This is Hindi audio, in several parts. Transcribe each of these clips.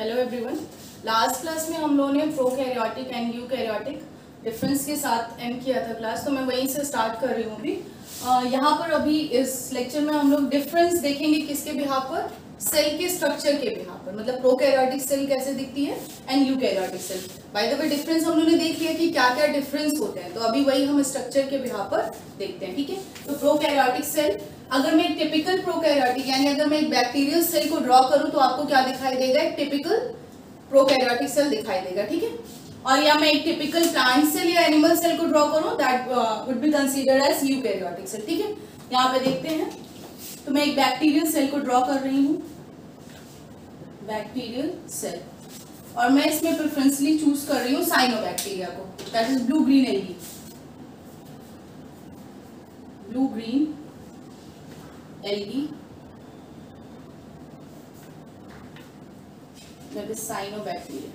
Hello everyone. लास्ट क्लास में हम लोगों ने प्रोकैरियोटिक एंड यूकैरियोटिक डिफरेंस के साथ एंड किया था क्लास, तो मैं वहीं से स्टार्ट कर रही हूँ अभी। यहाँ पर अभी इस लेक्चर में हम लोग डिफरेंस देखेंगे किसके बिहाफ पर, सेल के स्ट्रक्चर के बिहाफ पर, मतलब प्रोकैरियोटिक सेल कैसे दिखती है and eukaryotic cell. By the way difference हम लोगों ने देख लिया कि क्या क्या डिफरेंस होते हैं, तो अभी वही हम स्ट्रक्चर के बिहाफ पर देखते हैं। ठीक है, तो प्रोकैरियोटिक सेल, अगर मैं एक टिपिकल प्रोकैरियोटिक यानी अगर मैं एक बैक्टीरियल सेल को ड्रॉ करूं तो आपको क्या दिखाई देगा, एक टिपिकल प्रोकैरियोटिक सेल दिखाई देगा। ठीक है, और या मैं एक टिपिकल प्लांट सेल या एनिमल सेल को ड्रॉ करूं, that would be considered as eukaryotic cell. ठीक है, यहाँ पे देखते हैं, तो मैं एक बैक्टीरियल सेल को ड्रॉ कर रही हूँ, बैक्टीरियल सेल, और मैं इसमें प्रेफरेंसली चूज कर रही हूँ साइनोबैक्टीरिया को, that is blue green algae, blue green algae, that is cyanobacteria.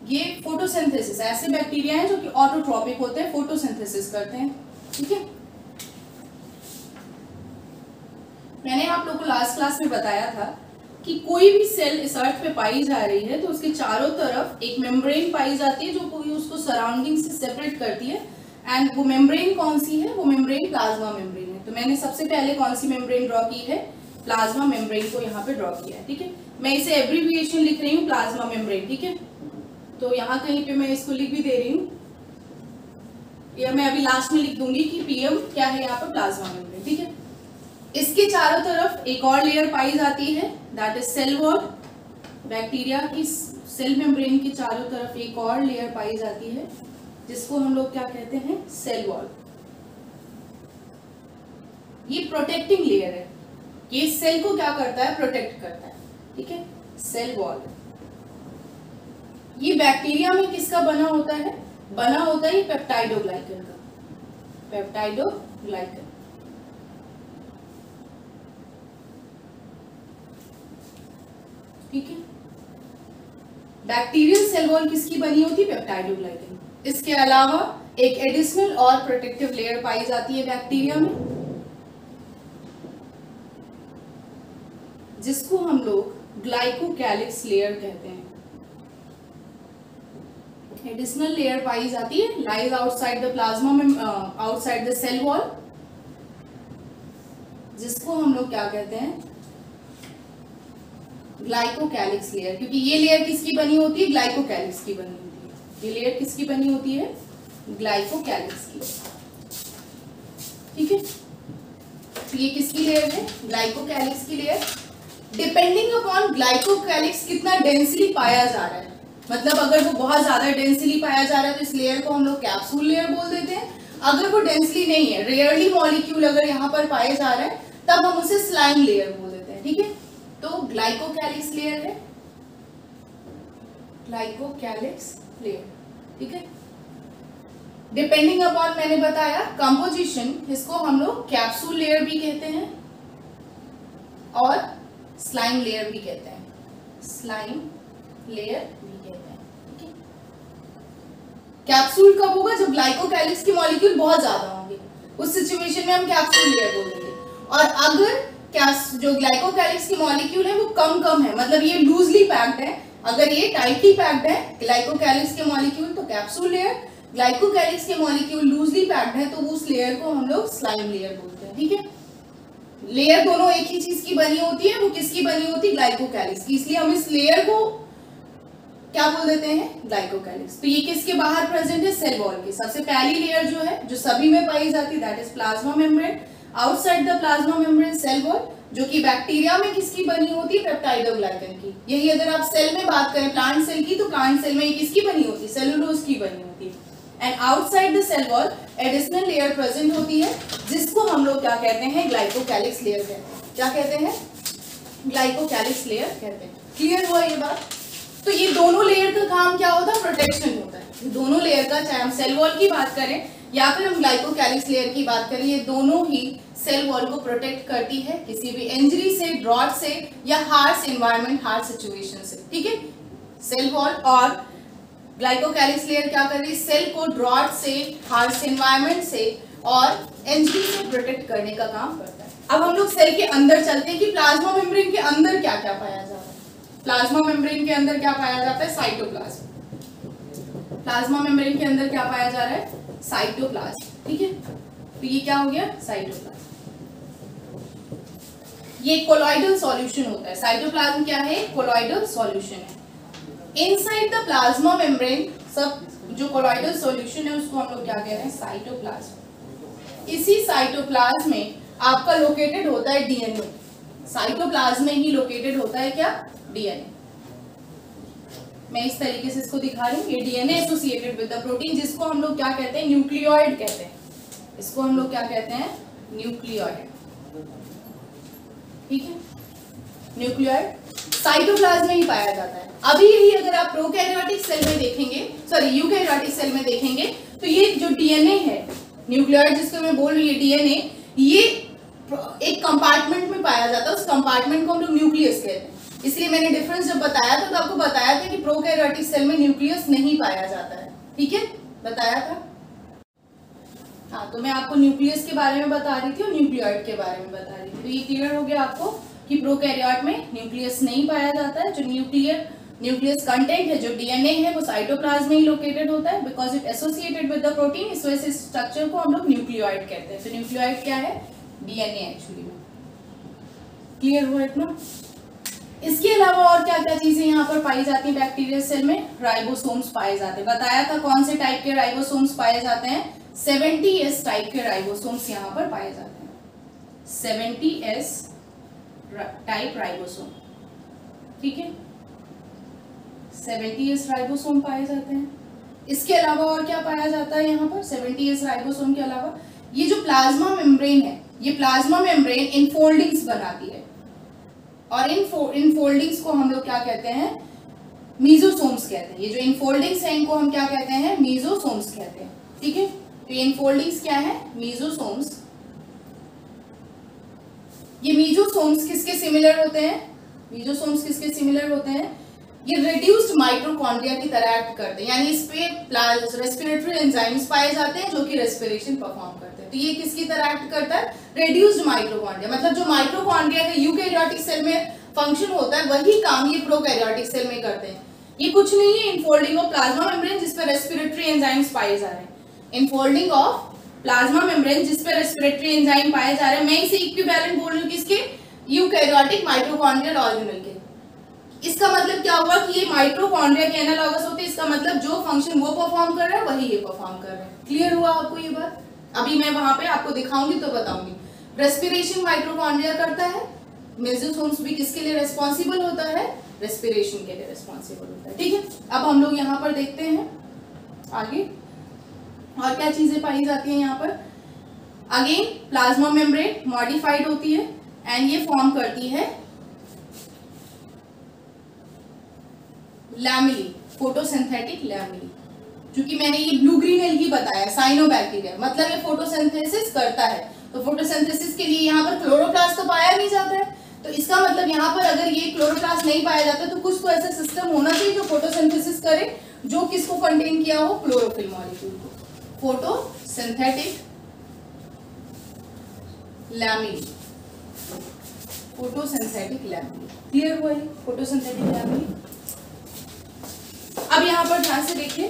ये फोटोसिंथेसिस, ऐसे बैक्टीरिया हैं जो कि ऑटोट्रॉपिक होते हैं, फोटोसिंथेसिस करते हैं। ठीक है, मैंने आप लोगों को लास्ट क्लास में बताया था कि कोई भी सेल इस अर्थ पे पाई जा रही है तो उसके चारों तरफ एक मेम्ब्रेन पाई जाती है जो पूरी उसको सराउंडिंग से सेपरेट करती है, एंड वो मेम्ब्रेन कौन सी है, वो मेम्ब्रेन प्लाज्मा मेम्ब्रेन है। तो मैंने सबसे पहले कौन सी मेम्ब्रेन ड्रॉ की है, प्लाज्मा मेम्ब्रेन को यहाँ पे ड्रॉ किया है। ठीक है, मैं इसे एब्रीविएशन लिख रही हूँ, प्लाज्मा मेम्ब्रेन। ठीक है, तो यहाँ कहीं पे मैं इसको लिख भी दे रही हूँ, या मैं अभी लास्ट में लिख दूंगी कि पीएम क्या है यहाँ पर, प्लाज्मा मेम्ब्रेन। ठीक है, इसके चारों तरफ एक और लेयर पाई जाती है, that is cell wall. Bacteria की सेल मेम्ब्रेन के चारों तरफ एक और लेयर पाई जाती है जिसको हम लोग क्या कहते हैं, सेल वॉल। ये प्रोटेक्टिंग लेयर है, ये सेल को क्या करता है, प्रोटेक्ट करता है। ठीक है, सेल वॉल। ये बैक्टीरिया में किसका बना होता है, बना होता है पेप्टाइडोग्लाइकन का, पेप्टाइडोग्लाइकन। ठीक है, बैक्टीरियल सेल वॉल किसकी बनी होती है, पेप्टाइडोग्लाइकन। इसके अलावा एक एडिशनल और प्रोटेक्टिव लेयर पाई जाती है बैक्टीरिया में, जिसको हम लोग ग्लाइकोकैलिक्स लेयर कहते हैं। एडिशनल लेयर पाई जाती है, लाइज आउटसाइड द प्लाज्मा में, आउटसाइड द सेल वॉल, जिसको हम लोग क्या कहते हैं, ग्लाइकोकैलिक्स लेयर। क्योंकि ये लेयर किसकी बनी होती है, ग्लाइकोकैलिक्स की बनी होती है। ये लेयर किसकी बनी होती है, ग्लाइकोकैलिक्स की। ठीक है, तो ये किसकी लेयर है, ग्लाइकोकैलिक्स की लेयर। डिपेंडिंग अपॉन ग्लाइकोकैलिक्स कितना डेंसली पाया जा रहा है, मतलब अगर वो बहुत ज्यादा डेंसली पाया जा रहा है तो इस लेयर को हम लोग कैप्सूल लेयर बोल देते हैं। अगर वो डेंसली नहीं है, रेयरली मॉलिक्यूल अगर यहाँ पर पाए जा रहे हैं, तब हम उसे स्लाइम लेयर बोल देते हैं। ठीक है, तो ग्लाइकोकैलिक्स लेयर है, ग्लाइकोकैलिक्स लेयर। ठीक है, डिपेंडिंग अपॉन मैंने बताया कंपोजिशन, इसको हम लोग कैप्सूल लेयर भी कहते हैं और स्लाइम लेयर भी कहते हैं, स्लाइम लेयर भी कहते हैं। ठीक है, कैप्सूल कब होगा, जब ग्लाइकोकैलिक्स के मॉलिक्यूल बहुत ज्यादा होंगे, उस सिचुएशन में हम कैप्सूल लेयर बोलेंगे। और अगर जो ग्लाइकोकैलिक्स के मॉलिक्यूल है वो कम है, मतलब ये लूजली पैक्ड है, अगर ये टाइटली पैक्ड है ग्लाइकोकैलिक्स के मॉलिक्यूल तो कैप्सूल लेयर, ग्लाइकोकैलिक्स के मॉलिक्यूल लूजली पैक्ड है तो उस लेयर को हम लोग स्लाइम लेयर बोलते हैं। ठीक है, लेयर दोनों एक ही चीज की बनी होती है, वो किसकी बनी होती है, ग्लाइकोकैलिक्स की, इसलिए हम इस लेयर को क्या बोल देते हैं, ग्लाइकोकैलिक्स। तो ये किसके बाहर प्रेजेंट है, सेल वॉल की। सबसे पहली लेयर जो है, जो सभी में पाई जाती है, that is plasma membrane. Outside the plasma membrane cell wall, जो कि बैक्टीरिया में किसकी बनी होती है, पेप्टाइडोग्लाइकन की। यही अगर आप सेल में बात करें, प्लांट सेल की, तो प्लांट सेल में ये किसकी बनी होती है, सेलुलोज की बनी होती है। And outside the cell wall additional layer present होती है, जिसको हम लोग क्या कहते हैं, ग्लाइकोकैलिक्स लेयर कहते हैं। क्या कहते हैं, ग्लाइकोकैलिक्स लेयर कहते हैं। क्लियर हुआ ये बात। तो ये दोनों लेयर का काम क्या होता है, प्रोटेक्शन होता है। दोनों लेयर का, चाहे हम सेल वॉल की बात करें या फिर हम ग्लाइकोकैलिक्स लेयर की बात करें, ये दोनों ही सेल वॉल को प्रोटेक्ट करती है किसी भी इंजरी से, ड्रॉट से या हार्श एनवायरनमेंट, हार्श सिचुएशन से। ठीक है, सेल वॉल और ग्लाइकोकैलिक्स लेयर क्या कर रही है, सेल को ड्रॉट से, हार्श एनवायरनमेंट से और इंजरी से प्रोटेक्ट करने का काम करता है। अब हम लोग सेल के अंदर चलते हैं कि प्लाज्मा मेम्ब्रेन के अंदर क्या क्या पाया जाता है। प्लाज्मा मेम्ब्रेन के अंदर क्या पाया जाता है? साइटोप्लाज्म। प्लाज्मा मेम्ब्रेन के अंदर क्या पाया जा रहा है? साइटोप्लाज्म। ठीक है, तो ये क्या हो गया? साइटोप्लाज्म। ये कोलॉइडल सॉल्यूशन होता है। साइटोप्लाज्म क्या है? कोलॉइडल सॉल्यूशन है। इनसाइड द प्लाज्मा मेम्ब्रेन सब जो कोलॉइडल सॉल्यूशन है उसको हम लोग क्या कह रहे हैं? साइटोप्लाज्म। इसी साइटोप्लाज्म में आपका लोकेटेड होता है डीएनए। साइटोप्लाज्म में ही लोकेटेड होता है क्या? डीएनए। मैं इस तरीके से इसको दिखा रही हूँ। ये DNA associated with the protein, जिसको हम लोग क्या कहते हैं? न्यूक्लियोइड कहते हैं। इसको हम लोग क्या कहते हैं? न्यूक्लियोइड। ठीक है, न्यूक्लियोइड साइटोप्लाज्म में ही पाया जाता है। अभी यही अगर आप प्रोकैरियोटिक सेल में देखेंगे, सॉरी यूकैरियोटिक सेल में देखेंगे, तो ये जो डीएनए है, न्यूक्लियोइड जिसको मैं बोल रही हूँ, डीएनए, ये एक कंपार्टमेंट में पाया जाता है। उस कंपार्टमेंट को हम लोग न्यूक्लियस कहते हैं। इसलिए मैंने डिफरेंस जब बताया था तो आपको बताया था कि प्रोकैरियोटिक सेल में न्यूक्लियस नहीं पाया जाता है। ठीक है, बताया था। हाँ, तो मैं आपको न्यूक्लियस के बारे में बता रही थी और न्यूक्लियोइड के बारे में बता रही थी। तो ये क्लियर हो गया आपको कि प्रोकैरियोट में न्यूक्लियस नहीं पाया जाता है। जो न्यूक्लियस कंटेंट है, जो डीएनए है, वो साइटोप्लाज्म में ही लोकेटेड होता है because it associated with the protein. इस वजह से स्ट्रक्चर को हम लोग न्यूक्लियोइड कहते हैं। तो न्यूक्लियोइड क्या है? डीएनए एक्चुअली में। क्लियर हुआ इतना? इसके अलावा और क्या क्या चीजें यहाँ पर पाई जाती हैं बैक्टीरियल सेल में? राइबोसोम्स पाए जाते हैं। बताया था कौन से टाइप के राइबोसोम्स पाए जाते हैं? 70S टाइप के राइबोसोम्स यहाँ पर पाए जाते हैं। 70S type ribosome. ठीक है, 70S राइबोसोम पाए जाते हैं। इसके अलावा और क्या पाया जाता है यहाँ पर? 70S राइबोसोम के अलावा ये जो प्लाज्मा मेम्ब्रेन है, ये प्लाज्मा मेम्ब्रेन इनफोल्डिंग्स बनाती है और इन फोल्डिंग्स को हम लोग क्या कहते हैं? मीजोसोम्स कहते हैं। ये जो इनफोल्डिंग्स हैं इनको हम क्या कहते हैं? मीजोसोम्स कहते हैं। ठीक है, तो ये इनफोल्डिंग्स क्या है? मीजोसोम्स। ये मीजोसोम्स किसके सिमिलर होते हैं? मीजोसोम्स किसके सिमिलर होते हैं? ये रिड्यूस्ड माइटोकॉन्ड्रिया की तरह एक्ट करते हैं, यानी इस पे रेस्पिरेटरी एंजाइम्स पाए जाते हैं जो कि रेस्पिरेशन परफॉर्म करते हैं। तो ये किसकी तरह एक्ट करता है? Reduced mitochondria. मतलब जो माइटोकॉन्ड्रिया का यूकैरियोटिक सेल में फंक्शन होता है वही काम ये प्रोकैरियोटिक सेल में करते हैं। ये कुछ नहीं है इनफोल्डिंग ऑफ प्लाज्मा मेम्ब्रेन जिस पे रेस्पिरेटरी एंजाइम्स पाए जा रहे हैं। इनफोल्डिंग ऑफ प्लाज्मा मेम्ब्रेन जिस पे रेस्पिरेटरी एंजाइम पाए जा रहे हैं। मैं इसे इक्विवेलेंट बोल रही हूँ किसके? यूकैरियोटिक माइटोकॉन्ड्रियल ऑर्गेनेल के। इसका मतलब क्या हुआ कि ये माइटोकॉन्ड्रिया के एनालॉगस होते हैं। इसका मतलब जो फंक्शन वो परफॉर्म कर रहा है वही ये परफॉर्म कर रहे हैं। क्लियर हुआ आपको ये बात? अभी मैं वहां पे आपको दिखाऊंगी तो बताऊंगी। रेस्पिरेशन माइटोकॉन्ड्रिया करता है। मेसोसोम्स भी किसके लिए रेस्पॉन्सिबल होता है? रेस्पिरेशन के लिए रेस्पॉन्सिबल होता है। ठीक है, अब हम लोग यहाँ पर देखते हैं आगे और क्या चीजें पाई जाती हैं यहाँ पर। अगेन प्लाज्मा मेम्ब्रेन मॉडिफाइड होती है एंड ये फॉर्म करती है लैमेली, फोटोसिंथेटिक लैमेली। क्योंकि मैंने ये ब्लू ग्रीन एल्गी बताया, साइनोबैक्टीरिया, मतलब ये फोटोसिंथेसिस करता है। तो फोटोसिंथेसिस के लिए यहाँ पर क्लोरोप्लास्ट तो पाया नहीं जाता है। तो इसका मतलब यहाँ पर अगर ये क्लोरोप्लास्ट नहीं पाया जाता तो कुछ तो ऐसा सिस्टम होना चाहिए जो फोटोसिंथेसिस करे, जो किसको कंटेन किया हो? क्लोरोफिल मॉलिक्यूल को। Photosynthetic lamellae, photosynthetic lamellae. Clear हुआ? ये फोटोसिंथेटिक लैमेली। अब यहाँ पर ध्यान से देखिए,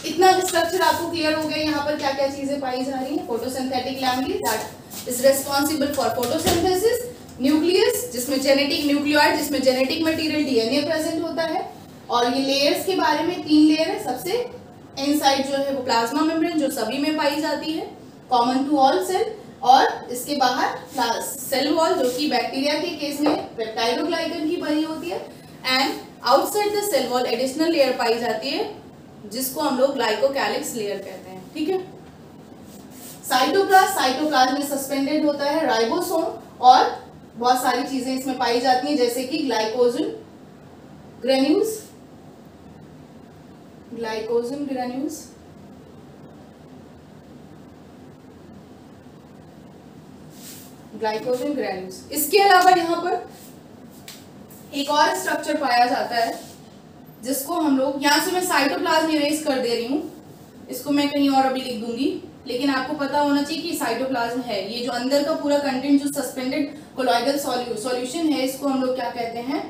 इतना स्ट्रक्चर आपको क्लियर हो गया। यहाँ पर क्या क्या चीजें पाई जा रही हैं? Photosynthetic lamellae that is responsible for photosynthesis, nucleus जिसमें जेनेटिक न्यूक्लियोइड जिसमें जेनेटिक मटेरियल डीएनए प्रेजेंट होता है, और ये लेयर्स के बारे में 3 लेयर है। सबसे इनसाइड जो है वो प्लाज्मा मेम्ब्रेन जो सभी में पाई जाती है, कॉमन टू ऑल सेल, और इसके बाहर सेल वॉल जो कि बैक्टीरिया के केस में पेप्टाइडोग्लाइकन की बनी होती है, and outside the cell wall additional layer पाई जाती है जिसको हम लोग ग्लाइकोकैलिक्स लेयर कहते हैं। ठीक है, साइटोप्लाज्म में सस्पेंडेड होता है राइबोसोम, और बहुत सारी चीजें इसमें पाई जाती हैं जैसे कि ग्लाइकोजन ग्रेन्यूल्स, इसके अलावा यहाँ पर एक और स्ट्रक्चर पाया जाता है जिसको हम लोग, यहाँ से मैं साइटोप्लाज्म इरेज कर दे रही हूँ, इसको मैं कहीं और अभी लिख दूंगी, लेकिन आपको पता होना चाहिए कि साइटोप्लाज्म है। ये जो अंदर का पूरा कंटेंट जो सस्पेंडेड कोलॉइडल सॉल्यूशन है, इसको हम लोग क्या कहते हैं,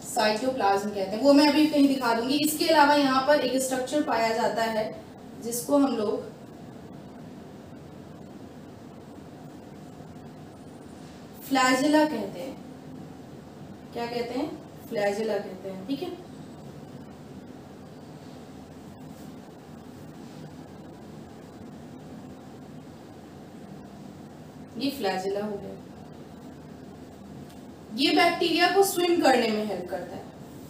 साइटोप्लाज्म कहते हैं। वो मैं अभी कहीं दिखा दूंगी। इसके अलावा यहाँ पर एक स्ट्रक्चर पाया जाता है जिसको हम लोग फ्लैजेला कहते हैं। क्या कहते हैं, फ्लैजेला कहते हैं, ठीक है। ये फ्लैजेला हो गया। ये बैक्टीरिया को स्विम करने में हेल्प करता है,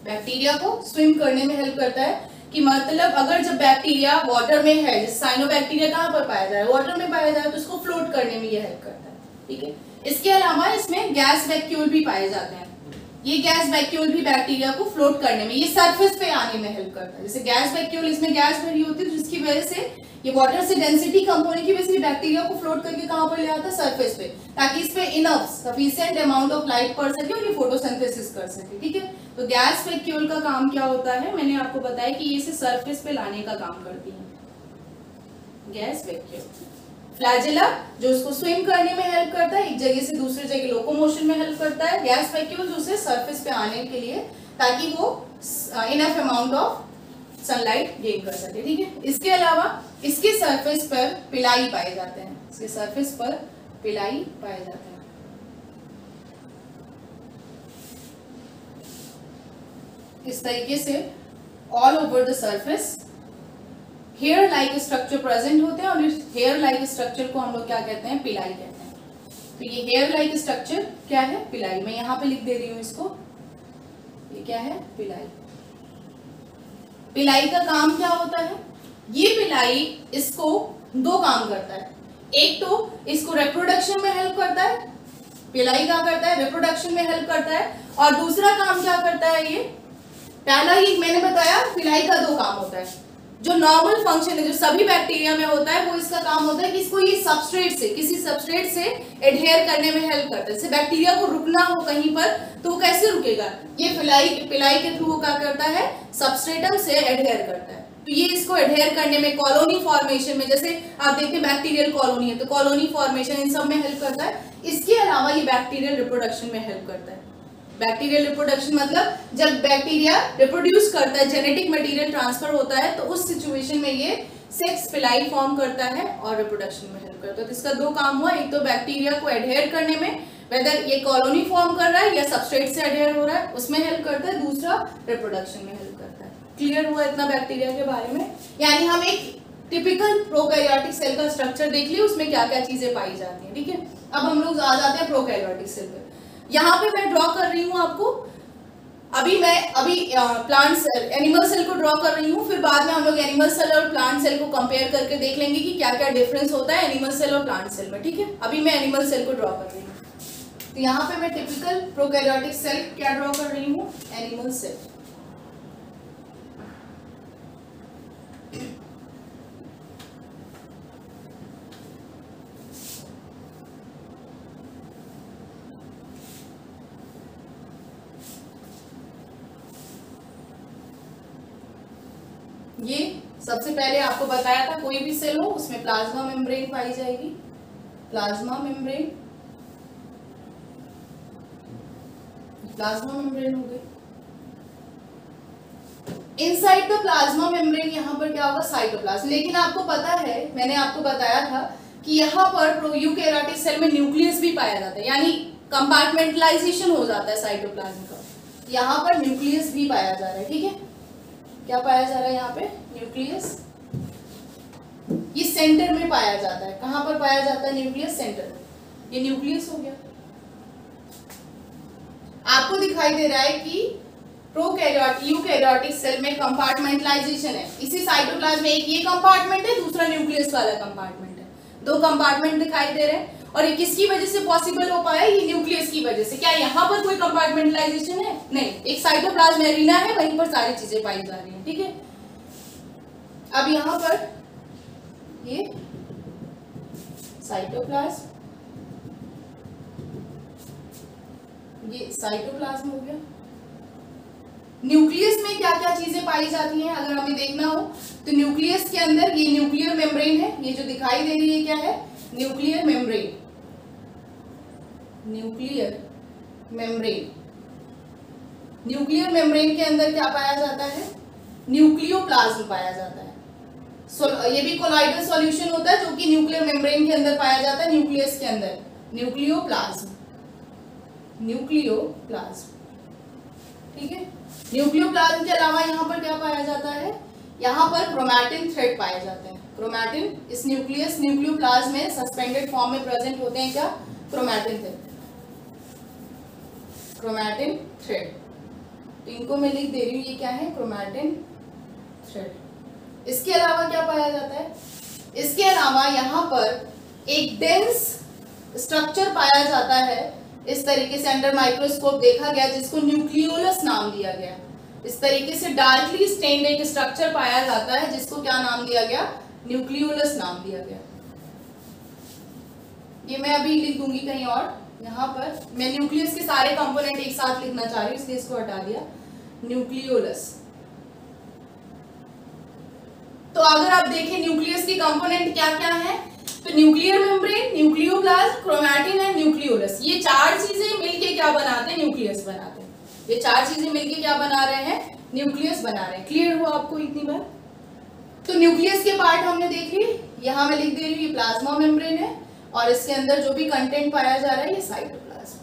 बैक्टीरिया को स्विम करने में हेल्प करता है। कि मतलब अगर जब बैक्टीरिया वाटर में है, जैसे साइनोबैक्टीरिया कहाँ पर पाया जा रहा है, वाटर में पाया जा रहा है, तो उसको फ्लोट करने में ये हेल्प करता है, ठीक है। इसके अलावा इसमें गैस वैक्यूल भी पाए जाते हैं। ये गैस वैक्यूल भी बैक्टीरिया को फ्लोट करने में, ये सरफेस पे आने में हेल्प करता है। जैसे गैस वैक्यूल, इसमें गैस भरी होती है, जिसकी वजह से ये वाटर से डेंसिटी कम होने की वजह से बैक्टीरिया को फ्लोट करके कहां पर ले आता है, सरफेस पे, ताकि इस पे enough sufficient amount of light पड़ सके और ये फोटोसिंथेसिस कर सके, ठीक है। तो गैस वैक्यूल का काम क्या होता है, मैंने आपको बताया कि ये इसे सरफेस पे लाने का काम करती है, गैस वैक्यूल। फ्लैजेला जो उसको स्विम करने में हेल्प करता है, एक जगह से दूसरी जगह लोकोमोशन में हेल्प करता है। गैस वैक्यूल जो उसे सरफेस पे आने के लिए, ताकि वो enough amount of sunlight gain कर सके, ठीक है। इसके अलावा इसके सरफेस पर पिलाई पाए जाते हैं, इसके सरफेस पर पिलाई पाए जाते हैं। इस तरीके से all over the surface hair like structure present होते हैं, और इस हेयर लाइक स्ट्रक्चर को हम लोग क्या कहते हैं, पिलाई कहते हैं। तो ये हेयर लाइक स्ट्रक्चर क्या है, पिलाई। मैं यहां पे लिख दे रही हूं इसको, ये क्या है, पिलाई। पिलाई का काम क्या होता है, ये पिलाई इसको दो काम करता है। एक तो इसको रिप्रोडक्शन में हेल्प करता है, पिलाई क्या करता है, रिप्रोडक्शन में हेल्प करता है। और दूसरा काम क्या करता है, ये पहला ही मैंने बताया, पिलाई का दो काम होता है। जो नॉर्मल फंक्शन है, जो सभी बैक्टीरिया में होता है, वो इसका काम होता है कि इसको ये सबस्ट्रेट से, किसी सबस्ट्रेट से एडहेयर करने में हेल्प करता है। जैसे बैक्टीरिया को रुकना हो कहीं पर, तो वो कैसे रुकेगा, ये पिलाई के थ्रू वो क्या करता है, सबस्ट्रेटम से एडहेयर करता है। तो ये इसको एडहेयर करने में, कॉलोनी फॉर्मेशन में, जैसे आप देखते हैं बैक्टीरियल कॉलोनी है, तो कॉलोनी फॉर्मेशन इन सब में हेल्प करता है। इसके अलावा ये बैक्टीरियल रिप्रोडक्शन में हेल्प करता है। बैक्टीरियल रिप्रोडक्शन मतलब जब बैक्टीरिया रिप्रोड्यूस करता है, जेनेटिक मटेरियल ट्रांसफर होता है, तो उस सिचुएशन में ये सेक्स पिलाई फॉर्म करता है और रिप्रोडक्शन में हेल्प करता है। तो इसका दो काम हुआ, एक तो बैक्टीरिया को एडहेयर करने में, वेदर ये कॉलोनी फॉर्म कर रहा है या सबस्ट्रेट से एडहेयर हो रहा है, उसमें हेल्प करता है। दूसरा रिप्रोडक्शन में हेल्प करता है। क्लियर हुआ इतना बैक्टीरिया के बारे में। यानी हम एक टिपिकल प्रोकैरियोटिक सेल का स्ट्रक्चर देख लिया, उसमें क्या क्या चीजें पाई जाती हैं, ठीक है। अब हम लोग आ जाते हैं प्रोकैरियोटिक सेल पे। यहाँ पे मैं ड्रॉ कर रही हूँ आपको, अभी प्लांट सेल, एनिमल सेल को ड्रॉ कर रही हूँ, फिर बाद में हम लोग एनिमल सेल और प्लांट सेल को कंपेयर करके देख लेंगे कि क्या क्या डिफरेंस होता है एनिमल सेल और प्लांट सेल में, ठीक है। अभी मैं एनिमल सेल को ड्रॉ कर रही हूँ। तो यहाँ पे मैं टिपिकल प्रोकैरियोटिक सेल क्या ड्रॉ कर रही हूँ, एनिमल सेल। ये सबसे पहले आपको बताया था, कोई भी सेल हो उसमें प्लाज्मा मेम्ब्रेन पाई जाएगी, प्लाज्मा मेम्ब्रेन, प्लाज्मा मेम्ब्रेन हो गई। इनसाइड द प्लाज्मा मेम्ब्रेन यहाँ पर क्या होगा, साइटोप्लाज्म। लेकिन आपको पता है, मैंने आपको बताया था कि यहाँ पर यूकैरियोटिक सेल में न्यूक्लियस भी पाया जाता है, यानी कंपार्टमेंटलाइजेशन हो जाता है साइटोप्लाज्म का। यहाँ पर न्यूक्लियस भी पाया जा रहा है, ठीक है। क्या पाया जा रहा है यहाँ पे, न्यूक्लियस। ये सेंटर में पाया जाता है, कहां पर पाया जाता है, न्यूक्लियस सेंटर में। ये न्यूक्लियस हो गया। आपको दिखाई दे रहा है कि यूकैरियोटिक सेल में कंपार्टमेंटलाइजेशन है। इसी साइटोप्लाज्म में एक ये कंपार्टमेंट है, दूसरा न्यूक्लियस वाला कंपार्टमेंट है। दो कंपार्टमेंट दिखाई दे रहे हैं। और ये किसकी वजह से पॉसिबल हो पाया, ये न्यूक्लियस की वजह से। क्या यहाँ पर कोई कंपार्टमेंटलाइजेशन है, नहीं, एक साइटोप्लाज्म एरिना है, वहीं पर सारी चीजें पाई जा रही हैं, ठीक है। अब यहाँ पर ये साइटोप्लाज्म, ये साइटोप्लाज्म हो गया। न्यूक्लियस में क्या क्या चीजें पाई जाती हैं अगर हमें देखना हो तो न्यूक्लियस के अंदर ये न्यूक्लियर मेम्ब्रेन है, ये जो दिखाई दे रही है क्या है, nuclear membrane. Nuclear membrane, nuclear membrane के अंदर क्या पाया जाता है, न्यूक्लियोप्लाज्म पाया जाता है। ये भी कोलॉइडल सॉल्यूशन होता है जो कि न्यूक्लियर मेम्ब्रेन के अंदर पाया जाता है, न्यूक्लियस के अंदर न्यूक्लियोप्लाज्म, न्यूक्लियोप्लाज्म, ठीक है। न्यूक्लियोप्लाज्म के अलावा यहाँ पर क्या पाया जाता है, यहाँ पर क्रोमैटिन थ्रेड पाए जाते हैं। क्रोमैटिन इस न्यूक्लियस न्यूक्लियोप्लाज्म में सस्पेंडेड फॉर्म में प्रेजेंट होते हैं क्या, क्रोमैटिन थ्रेड, क्रोमैटिन थ्रेड। तो इनको मैं लिख दे रही हूँ, ये क्या है, क्रोमैटिन थ्रेड। इसके अलावा क्या पाया जाता है, इसके अलावा यहाँ पर एक डेंस स्ट्रक्चर पाया जाता है, इस तरीके से अंडर माइक्रोस्कोप देखा गया जिसको न्यूक्लियोलस नाम दिया गया। इस तरीके से डार्कली स्टेन्ड एक स्ट्रक्चर पाया जाता है जिसको क्या नाम दिया गया, न्यूक्लियोलस नाम दिया गया। ये मैं अभी लिख दूंगी कहीं और, यहाँ पर मैं न्यूक्लियस के सारे कंपोनेंट एक साथ लिखना चाह रही हूँ इसलिए इसको हटा दिया, न्यूक्लियोलस। तो अगर आप देखें न्यूक्लियस की कंपोनेंट क्या क्या है, तो nuclear membrane, nucleoplasm, chromatin and nucleolus, ये चार चीजें मिलके क्या बनाते हैं, न्यूक्लियस बनाते हैं। ये चार चीजें मिलके क्या बना रहे हैं, न्यूक्लियस बना रहे हैं। क्लियर हुआ आपको इतनी बार? तो न्यूक्लियस के पार्ट हमने देख लिए, यहाँ मैं लिख दे रही हूँ, ये प्लाज्मा मेम्ब्रेन है और इसके अंदर जो भी कंटेंट पाया जा रहा है ये cytoplasm.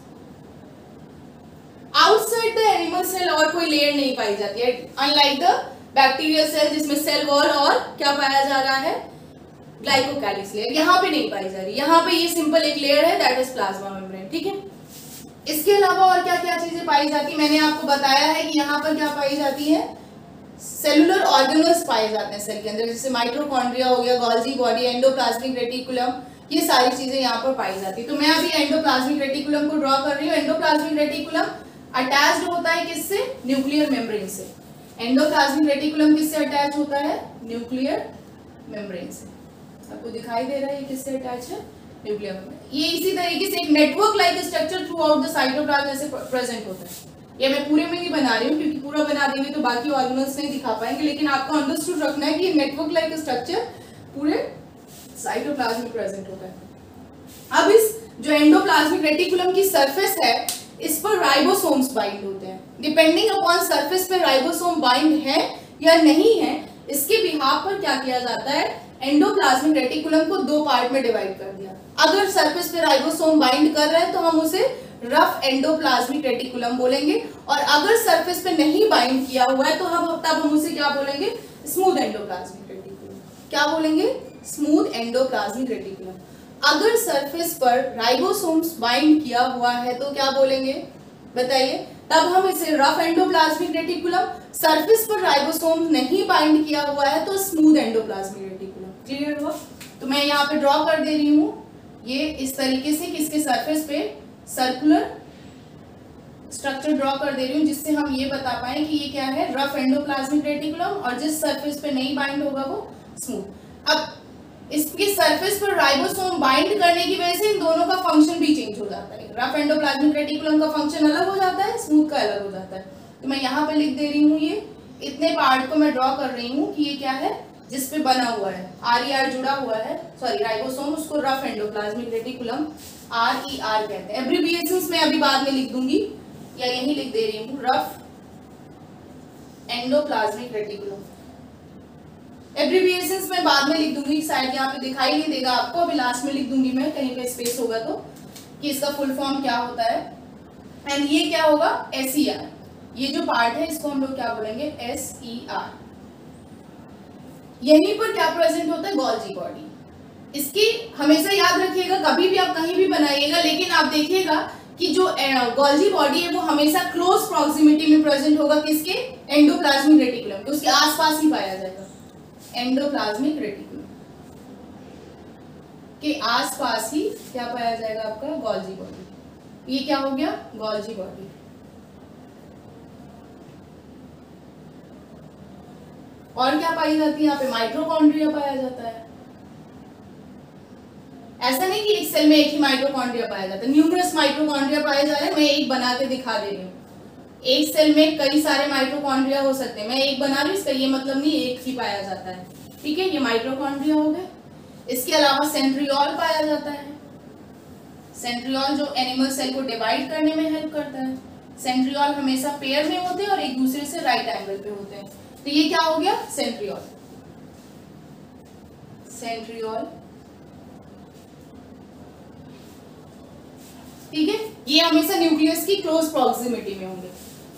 Outside the animal cell और कोई लेयर नहीं पाई जाती है, अनलाइक द बैक्टीरियल सेल जिसमें सेल वॉल और क्या पाया जा रहा है, ग्लाइकोकैलिक्स लेयर, यहाँ पे नहीं पाई जा रही। यहाँ पे ये सिंपल एक लेयर है, दैट इज प्लाज्मा मेम्ब्रेन, ठीक है। इसके अलावा और क्या क्या चीजें पाई जाती है, मैंने आपको बताया है कि यहाँ पर क्या पाई जाती है, सेलुलर ऑर्गेनल्स पाए जाते हैं सेल के अंदर, जैसे माइटोकॉन्ड्रिया हो गया, गोल्जी बॉडी, एंडोप्लाज्मिक रेटिकुलम, ये सारी चीजें यहाँ पर पाई जाती है। तो मैं अभी एंडोप्लाज्मिक रेटिकुलम को ड्रॉ कर रही हूँ। एंडोप्लाज्मिक रेटिकुलम अटैच्ड होता है किससे, न्यूक्लियर मेम्ब्रेन से। एंडोप्लाज्मिक रेटिकुलम किससे अटैच होता है, न्यूक्लियर मेम्ब्रेन से। आपको दिखाई दे रहा है ये किससे अटैच है, न्यूक्लियर मेम्ब्रेन। ये इसी तरीके से एक network like structure through out the cytoplasm जैसे प्रेजेंट होता है। ये मैं पूरे में नहीं बना रही हूँ क्योंकि पूरा बना देंगे तो बाकी ऑर्गेनल्स नहीं दिखा पाएंगे, लेकिन आपको अंडरस्टूड रखना है कि ये नेटवर्क लाइक स्ट्रक्चर पूरे साइटोप्लाज्म में प्रेजेंट होता है। अब इस जो एंडोप्लाज्मिक रेटिकुलम की सरफेस है इस पर राइबोसोम्स बाइंड होते हैं। डिपेंडिंग अपॉन सरफेस पे राइबोसोम बाइंड है या नहीं है, इसके बिहाफ पर क्या किया जाता है, एंडोप्लाज्मिक रेटिकुलम को दो पार्ट में डिवाइड कर दिया। अगर सरफेस पे राइबोसोम बाइंड कर रहे हैं तो हम उसे रफ एंडोप्लाज्मिक रेटिकुलम बोलेंगे, और अगर सरफेस पे नहीं बाइंड किया हुआ है तो तब हम उसे क्या बोलेंगे, स्मूथ एंडोप्लाज्मिक रेटिकुलम। क्या बोलेंगे, स्मूथ एंडोप्लाज्मिक रेटिकुलम। अगर सरफेस पर राइबोसोम्स बाइंड किया हुआ है तो क्या बोलेंगे, बताइए, तब हम इसे रफ एंडोप्लाज्मिक रेटिकुलम। सरफेस पर राइबोसोम नहीं बाइंड किया हुआ है तो स्मूथ एंडोप्लाज्मिक रेटिकुलम। क्लियर हुआ? तो मैं यहाँ पे ड्रॉ कर दे रही हूँ ये इस तरीके से, किसके सरफेस पे सर्कुलर स्ट्रक्चर ड्रॉ कर दे रही हूँ जिससे हम ये बता पाए कि ये क्या है, रफ एंडोप्लाज्मिक रेटिकुलम, और जिस सरफेस पे नहीं बाइंड होगा वो स्मूथ। अब इसके सरफेस पर राइबोसोम बाइंड करने की वजह से इन दोनों का फंक्शन भी चेंज हो जाता है। रफ एंडोप्लाज्मिक रेटिकुलम का फंक्शन अलग हो जाता है, स्मूथ का अलग हो जाता है। तो मैं यहाँ पे लिख दे रही हूँ, ये इतने पार्ट को मैं ड्रॉ कर रही हूँ कि ये क्या है, जिसपे बना हुआ है, RER जुड़ा हुआ है, सॉरी राइबोसोम, उसको रफ एंडोप्लाज्मिक रेटिकुलम RER कहते हैं। एब्रिविएशंस मैं अभी बाद में लिख दूंगी या यही लिख दे रही हूँ, रफ एंडोप्लाज्मिक रेटिकुलम। एब्रिविएशंस मैं बाद में लिख दूंगी, शायद यहाँ पे दिखाई नहीं देगा आपको, अभी लास्ट में लिख दूंगी मैं, कहीं पे स्पेस होगा तो, कि इसका फुल फॉर्म क्या होता है। एंड ये क्या होगा, SER। ये जो पार्ट है इसको हम लोग क्या बोलेंगे, SER। यहीं पर क्या प्रेजेंट होता है, गोल्जी बॉडी। इसकी हमेशा याद रखिएगा, कभी भी आप कहीं भी बनाइएगा, लेकिन आप देखिएगा कि जो गोल्जी बॉडी है वो हमेशा क्लोज प्रॉक्सिमिटी में प्रेजेंट होगा, किसके, एंडोप्लाज्मिक रेटिकुलम के, उसके आसपास ही पाया जाएगा। एंडोप्लाज्मिक रेटिकुलम के आसपास ही क्या पाया जाएगा, आपका गोल्जी बॉडी। ये क्या हो गया, गोल्जी बॉडी। और क्या पाई जाती है यहाँ पे, माइटोकॉन्ड्रिया पाया जाता है। ऐसा नहीं कि एक सेल में एक ही माइटोकॉन्ड्रिया पाया जाता है, न्यूमरस माइटोकॉन्ड्रिया पाए जा रहे हैं। मैं एक बना के दिखा दे रही हूँ, एक सेल में कई सारे माइटोकॉन्ड्रिया हो सकते हैं, मैं एक बना रही हूँ इसका ये मतलब नहीं एक ही पाया जाता है, ठीक है, ये माइटोकॉन्ड्रिया हो गए। इसके अलावा सेंट्रियोल पाया जाता है, सेंट्रियोल जो एनिमल सेल को डिवाइड करने में हेल्प करता है। सेंट्रियोल हमेशा पेयर में होते हैं और एक दूसरे से राइट एंगल पे होते हैं, तो ये क्या हो गया सेंट्रियोल। सेंट्रियोल, ठीक है, ये हमेशा न्यूक्लियस की क्लोज प्रॉक्सिमिटी में होंगे।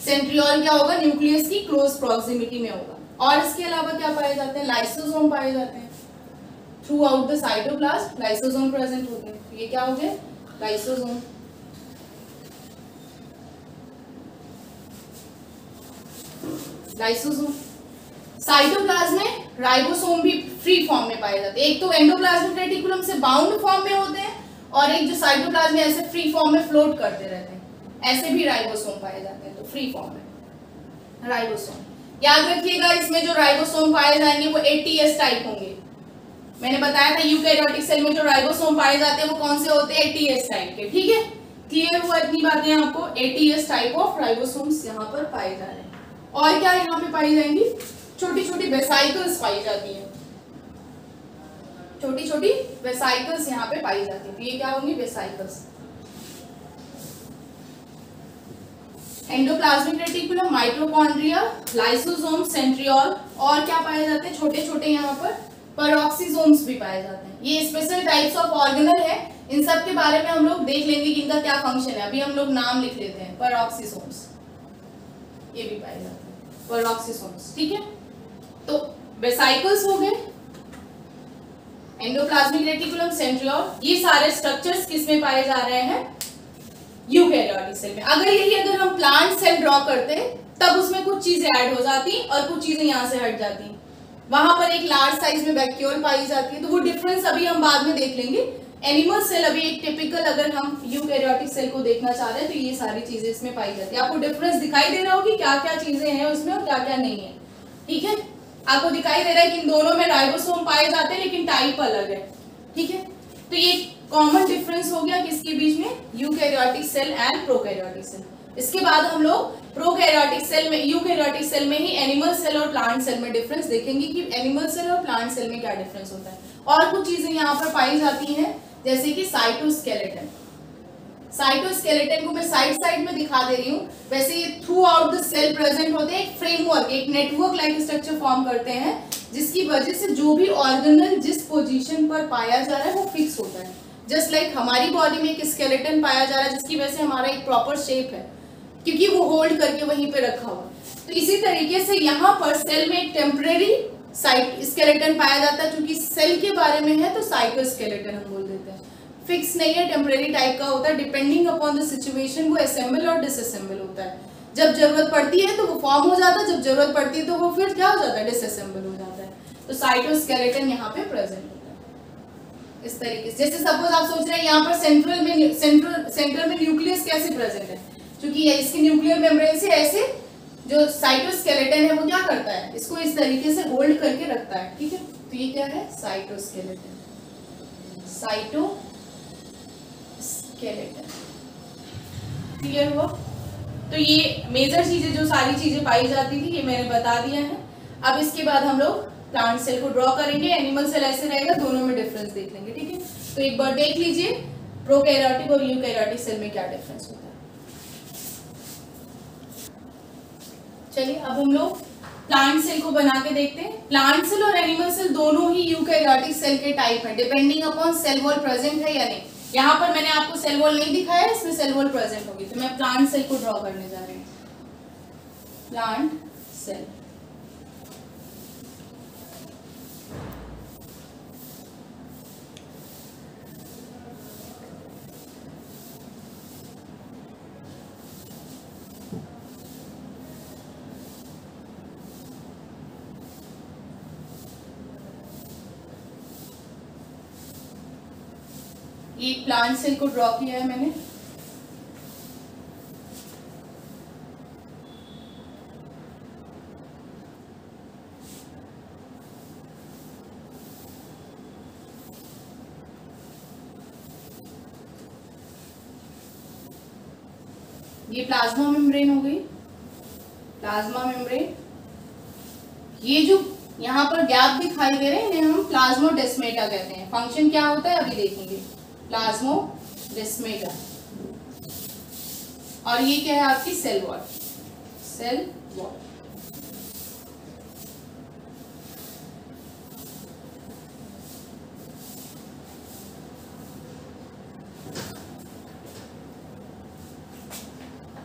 सेंट्रियोल क्या होगा, न्यूक्लियस की क्लोज प्रॉक्सिमिटी में होगा। और इसके अलावा क्या पाए जाते हैं, लाइसोसोम पाए जाते हैं। Through out the cytoplasm lysosome present होते हैं, तो ये क्या हो गए लाइसोसोम। लाइसोसोम, साइटोप्लाज्म में राइबोसोम भी फ्री फॉर्म में पाए जाते हैं। एक तो एंडोप्लाज्मिक रेटिकुलम से बाउंड फॉर्म में होते हैं और एक जो साइटोप्लाज्म में ऐसे फ्री फॉर्म में फ्लोट करते रहते हैं, ऐसे भी राइबोसोम पाए जाते हैं, तो फ्री फॉर्म में राइबोसोम। याद रखिएगा इसमें जो राइबोसोम पाए जाएंगे वो ATS टाइप होंगे। मैंने बताया था यूकैरियोटिक सेल में जो राइबोसोम पाए जाते हैं वो कौन से होते हैं, ATS टाइप के, ठीक है, क्लियर हुआ इतनी बातें आपको। ATS टाइप ऑफ राइबोसोम्स यहाँ पर पाए जा रहे हैं। और क्या यहाँ पे पाई जाएंगी, छोटी छोटी वेसाइकल्स पाई जाती हैं, छोटी छोटी वेसाइकल्स यहाँ पे पाई जाती है, तो ये क्या होंगी vesicles. Endoplasmic reticulum, mitochondria, lysosome, centriole, और क्या पाए जाते हैं छोटे छोटे यहाँ पर पेरोक्सीसोम्स भी पाए जाते हैं। ये स्पेशल टाइप्स ऑफ ऑर्गेनल है, इन सब के बारे में हम लोग देख लेंगे कि इनका क्या फंक्शन है। अभी हम लोग नाम लिख लेते हैं, पेरोक्सीसोम्स, ये भी पाए जाते हैं पेरोक्सीसोम्स, ठीक है। तो वेसाइकल्स हो गए, एंडोप्लाज्मिक रेटिकुलम, सेंट्रियोल, ये सारे स्ट्रक्चर्स किसमें पाए जा रहे हैं, यूकैरियोटिक सेल में। अगर हम प्लांट सेल ड्रॉ करते तब उसमें कुछ चीजें ऐड हो जाती और कुछ चीजें यहाँ से हट जाती, वहां पर एक लार्ज साइज में वैक्यूल पाई जाती है, तो वो डिफरेंस अभी हम बाद में देख लेंगे। एनिमल सेल अभी एक टिपिकल अगर हम यूकैरियोटिक सेल को देखना चाह रहे हैं तो ये सारी चीजें इसमें पाई जाती है। आपको डिफरेंस दिखाई दे रहा होगी क्या क्या चीजें हैं उसमें और क्या क्या नहीं है, ठीक है। आपको दिखाई दे रहा है कि इन दोनों में राइबोसोम पाए जाते हैं लेकिन टाइप अलग है, ठीक है। तो ये कॉमन डिफरेंस हो गया किसके बीच में, eukaryotic cell and prokaryotic cell. इसके बाद हम लोग प्रोकैरियोटिक सेल में, यूकैरियोटिक सेल में ही एनिमल सेल और प्लांट सेल में डिफरेंस देखेंगे कि एनिमल सेल और प्लांट सेल में क्या डिफरेंस होता है। और कुछ चीजें यहाँ पर पाई जाती हैं जैसे कि साइटोस्केलेटन। साइटोस्केलेटन को मैं साइड में दिखा दे रही हूँ, वैसे ये throughout the cell present होते हैं, एक फ्रेमवर्क, एक नेटवर्क लाइक स्ट्रक्चर फॉर्म करते हैं जिसकी वजह से जो भी ऑर्गेनल जिस पोजीशन पर पाया जा रहा है वो फिक्स होता है। जस्ट लाइक हमारी बॉडी में एक स्केलेटन पाया जा रहा है जिसकी वजह से हमारा एक प्रॉपर शेप है क्योंकि वो होल्ड करके वहीं पे रखा हुआ। तो इसी तरीके से यहाँ पर सेल में एक टेम्परेरी स्केलेटन पाया जाता है, क्योंकि सेल के बारे में है तो साइटोस्केलेटन हम बोल देते हैं। फिक्स नहीं है, टेम्परेरी टाइप का होता है, डिपेंडिंग अपॉन द सिचुएशन वो असेंबल और डिसअसेंबल होता है। जब जरूरत पड़ती है तो वो फॉर्म हो जाता है, जब जरूरत पड़ती है तो वो फिर क्या हो जाता है, डिसअसेंबल हो जाता है। तो साइटोस्केलेटन यहाँ पे प्रेजेंट होता है इस तरीके से। जैसे सपोज आप सोच रहे हैं यहाँ पर सेंट्रल में न्यूक्लियस कैसे प्रेजेंट है, क्योंकि इसके न्यूक्लियर मेम्ब्रेन से ऐसे जो साइटोस्केलेटन है वो क्या करता है, इसको इस तरीके से होल्ड करके रखता है, ठीक है। तो ये क्या है, साइटोस्केलेटन, साइटोस्केलेटन, क्लियर हुआ। तो ये मेजर चीजें जो सारी चीजें पाई जाती थी ये मैंने बता दिया है। अब इसके बाद हम लोग प्लांट सेल को ड्रॉ करेंगे, एनिमल सेल ऐसे रहेगा, दोनों में डिफरेंस देख लेंगे, ठीक है। तो एक बार देख लीजिए प्रोकैरियोटिक और यूकैरियोटिक सेल में क्या डिफरेंस होता है। चलिए अब हम लोग प्लांट सेल को बना के देखते हैं। प्लांट सेल और एनिमल सेल दोनों ही यूकैरियोटिक सेल के टाइप हैं, depending upon cell wall present है या नहीं। यहाँ पर मैंने आपको सेल वॉल नहीं दिखाया, इसमें सेल वॉल प्रेजेंट होगी, तो मैं प्लांट सेल को ड्रॉ करने जा रही हूँ। प्लांट सेल, एक प्लांट सेल को ड्रॉ किया है मैंने। ये प्लाज्मा मेम्ब्रेन हो गई, प्लाज्मा मेम्ब्रेन। ये जो यहाँ पर गैप दिखाई दे रहे हैं इन्हें हम प्लाज्मोडेस्माटा कहते हैं। फंक्शन क्या होता है अभी देखेंगे, प्लाज्मोडेस्माटा। और ये क्या है आपकी सेल वॉल, सेल वॉल।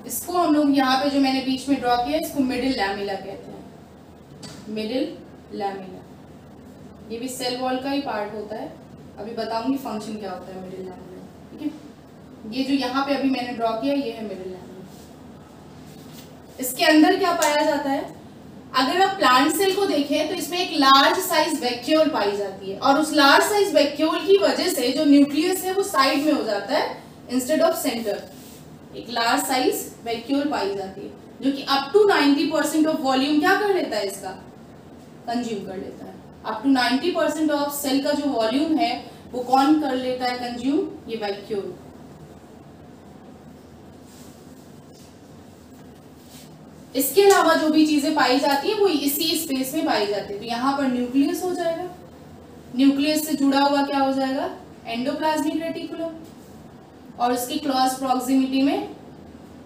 इसको हम लोग यहाँ पे जो मैंने बीच में ड्रॉ किया इसको मिडिल लैमिला कहते हैं, मिडिल लैमिला। ये भी सेल वॉल का ही पार्ट होता है, अभी बताऊंगी फंक्शन क्या होता है मिडिल लैमिला, ठीक है। ये जो यहाँ पे अभी मैंने ड्रॉ किया ये है मिडिल लैमिला। इसके अंदर क्या पाया जाता है, अगर आप प्लांट सेल को देखें तो इसमें एक लार्ज साइज वैक्यूल पाई जाती है, और उस लार्ज साइज वैक्यूल की वजह से जो न्यूक्लियस है वो साइड में हो जाता है इंस्टेड ऑफ सेंटर। एक लार्ज साइज वैक्यूल पाई जाती है जो कि अप टू 90% ऑफ वॉल्यूम क्या कर लेता है, इसका कंज्यूम कर लेता है। अप टू 90% ऑफ सेल का जो वॉल्यूम है वो कौन कर लेता है कंज्यूम, ये वैक्यूल। इसके अलावा जो भी चीजें पाई जाती है वो इसी स्पेस में पाई जाती है। तो यहाँ पर न्यूक्लियस हो जाएगा, न्यूक्लियस से जुड़ा हुआ क्या हो जाएगा, एंडोप्लाज्मिक रेटिकुलम, और उसकी क्लोज प्रॉक्सिमिटी में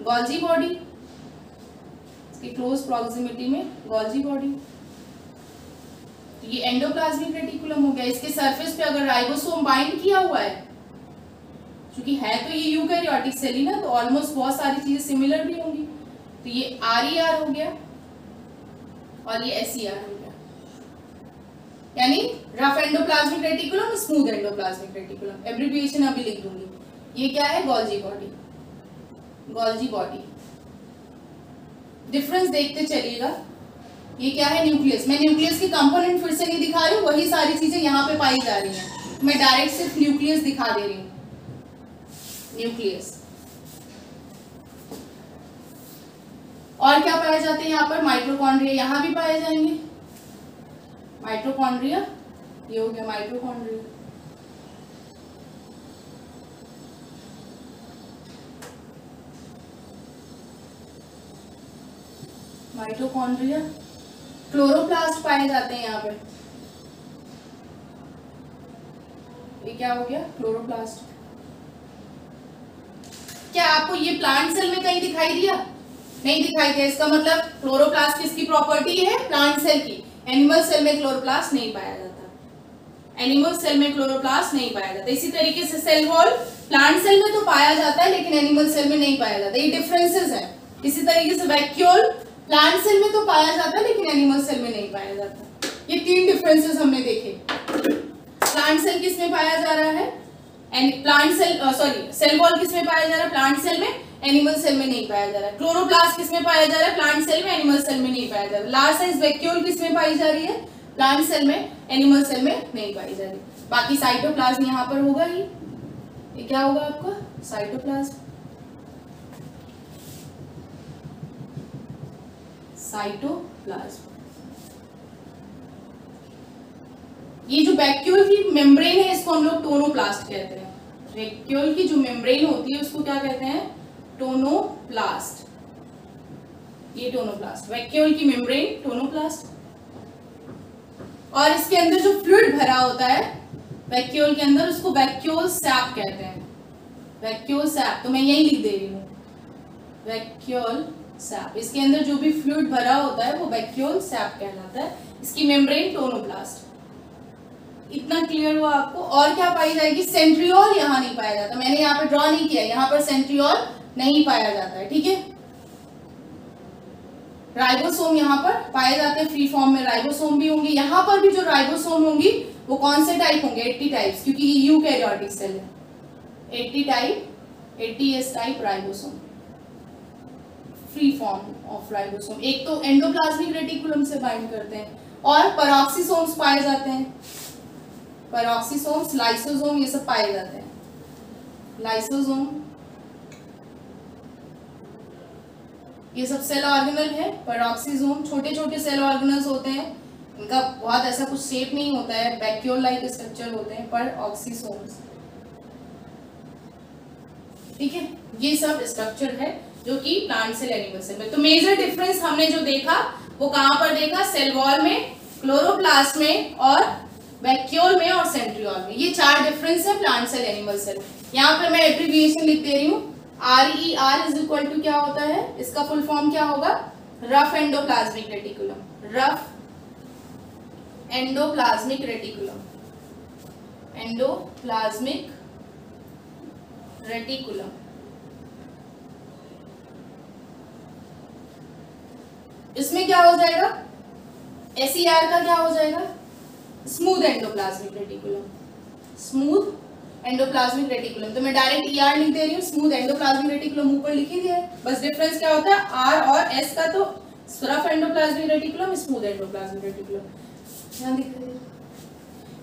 गोल्जी बॉडी, इसकी क्लोज प्रॉक्सिमिटी में गोल्जी बॉडी। तो ये एंडोप्लाज्मिक रेटिकुलम हो गया। इसके सरफेस पे अगर राइबोसोम बाइंड किया हुआ है, क्योंकि है तो ये यूकैरियोटिक सेल ही ना, तो ऑलमोस्ट बहुत सारी चीजें सिमिलर भी होंगी। तो ये RER हो गया और ये SER हो गया, यानी rough endoplasmic reticulum, smooth endoplasmic reticulum. Abbreviation अभी लिख दूंगी। ये क्या है, Golgi body, Golgi body. Difference देखते चलिएगा। ये क्या है, न्यूक्लियस। मैं न्यूक्लियस के कंपोनेंट फिर से नहीं दिखा रही हूँ, वही सारी चीजें यहाँ पे पाई जा रही हैं। मैं डायरेक्ट सिर्फ न्यूक्लियस दिखा दे रही हूँ, न्यूक्लियस। और क्या पाए जाते हैं यहाँ पर, माइटोकॉन्ड्रिया यहाँ भी पाए जाएंगे। माइटोकॉन्ड्रिया, ये हो गया माइटोकॉन्ड्रिया। माइटोकॉन्ड्रिया, क्लोरोप्लास्ट पाए जाते हैं यहाँ पे। ये क्या हो गया, क्लोरोप्लास्ट। क्या आपको ये प्लांट सेल में कहीं दिखाई दिया, नहीं दिखाई दिया। इसका मतलब क्लोरोप्लास्ट किसकी प्रॉपर्टी है, प्लांट सेल की। एनिमल सेल में क्लोरोप्लास्ट नहीं पाया जाता, एनिमल सेल में क्लोरोप्लास्ट नहीं पाया जाता। इसी तरीके से सेल वॉल प्लांट सेल में तो पाया जाता है लेकिन एनिमल सेल में नहीं पाया जाता, ये डिफरेंसेस है। इसी तरीके से वैक्यूल प्लांट सेल में तो पाया जाता है लेकिन एनिमल सेल में नहीं पाया जाता। ये 3 डिफरेंसेस हमने देखे। प्लांट सेल किस में पाया जा रहा है, प्लांट सेल सेल वॉल किस में पाया जा रहा है, प्लांट सेल में, एनिमल सेल में नहीं पाया जा रहा है। क्लोरोप्लास्ट किस में पाया जा रहा है, प्लांट सेल में, एनिमल सेल में नहीं पाया जा रहा है। लार्ज साइज वैक्यूल किस में पाई जा रही है, प्लांट सेल में, एनिमल सेल में नहीं पाई जा रही। बाकी साइटोप्लाज्म यहाँ पर होगा ही। ये क्या होगा आपका, साइटोप्लाज्म। साइटोप्लाज्म। ये जो वैक्यूल की मेम्ब्रेन है इसको हम लोग टोनोप्लास्ट कहते हैं। वैक्यूल की जो मेम्ब्रेन होती है उसको क्या कहते हैं, टोनोप्लास्ट। ये टोनोप्लास्ट, वैक्यूल की मेम्ब्रेन टोनोप्लास्ट। और इसके अंदर जो फ्लूइड भरा होता है वैक्यूल के अंदर उसको वैक्यूल सैप कहते हैं, वैक्यूल सैप। तो मैं यही लिख दे रही हूँ, वैक्यूल सैप। इसके अंदर जो भी फ्लूइड भरा होता है वो वैक्यूल सैप कहलाता है। इसकी मेम्ब्रेन टोनोप्लास्ट। इतना क्लियर हुआ आपको। और क्या पाई जाएगी, सेंट्रियोल यहाँ नहीं पाया जाता। मैंने यहाँ पर ड्रॉ नहीं किया, यहाँ पर सेंट्रियोल नहीं पाया जाता है, ठीक है। राइबोसोम यहाँ पर पाए जाते हैं, फ्री फॉर्म में राइबोसोम भी होंगे। यहाँ पर भी जो राइबोसोम होंगी वो कौन से टाइप होंगे, 80 टाइप्स, क्योंकि ये यूकैरियोटिक सेल है। 80 type, 80S type ribosome, free form of ribosome. एक तो एंडोप्लाज्मिक रेटिकुलम से बाइंड करते हैं, और पैरोक्सिसोम्स पाए जाते हैं, पैरोक्सिसोम्स, लाइसोसोम, ये सब पाए जाते हैं। लाइसोसोम ये सब सेल ऑर्गेनल है। पैरोक्सिसोम छोटे छोटे सेल ऑर्गेनल्स होते हैं, इनका बहुत ऐसा कुछ शेप नहीं होता है, वैक्यूल लाइक स्ट्रक्चर होते हैं पैरोक्सिसोम्स, ठीक है। ये सब स्ट्रक्चर है जो कि प्लांट सेल एनिमल सेल में। तो मेजर डिफरेंस हमने जो देखा वो कहां पर देखा, सेल वॉल में, क्लोरोप्लास्ट में और वैक्यूल में और सेंट्रियोल में। ये 4 डिफरेंस है प्लांट सेल एनिमल सेल। यहाँ पर मैं एब्रिविएशन लिख दे रही हूँ, RER इज इक्वल टू क्या होता है, इसका फुल फॉर्म क्या होगा, rough endoplasmic reticulum, rough endoplasmic reticulum, endoplasmic reticulum. इसमें क्या हो जाएगा, SER का क्या हो जाएगा, smooth endoplasmic reticulum, smooth endoplasmic reticulum. तो मैं डायरेक्ट ER लिख दे रही हूँ, स्मूथ एंडोप्लाज्मिक रेटिकुलम ऊपर लिख ही दिया है। बस डिफरेंस क्या होता है, R और S का, तो rough endoplasmic reticulum, smooth endoplasmic reticulum.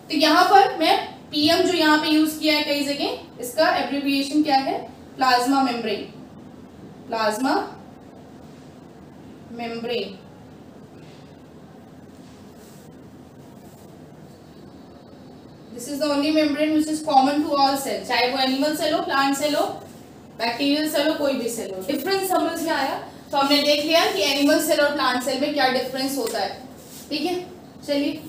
तो यहाँ पर मैं PM जो यहाँ पे यूज किया है कई जगह, इसका एब्रिविएशन क्या है, plasma membrane, plasma membrane. This is the only membrane which is common to all cells, चाहे वो एनिमल सेल हो, प्लांट सेल हो, बैक्टीरियल सेल हो, कोई भी सेल हो। डिफरेंस समझ में आया? तो हमने देख लिया कि एनिमल सेल और प्लांट सेल में क्या डिफरेंस होता है। ठीक है, चलिए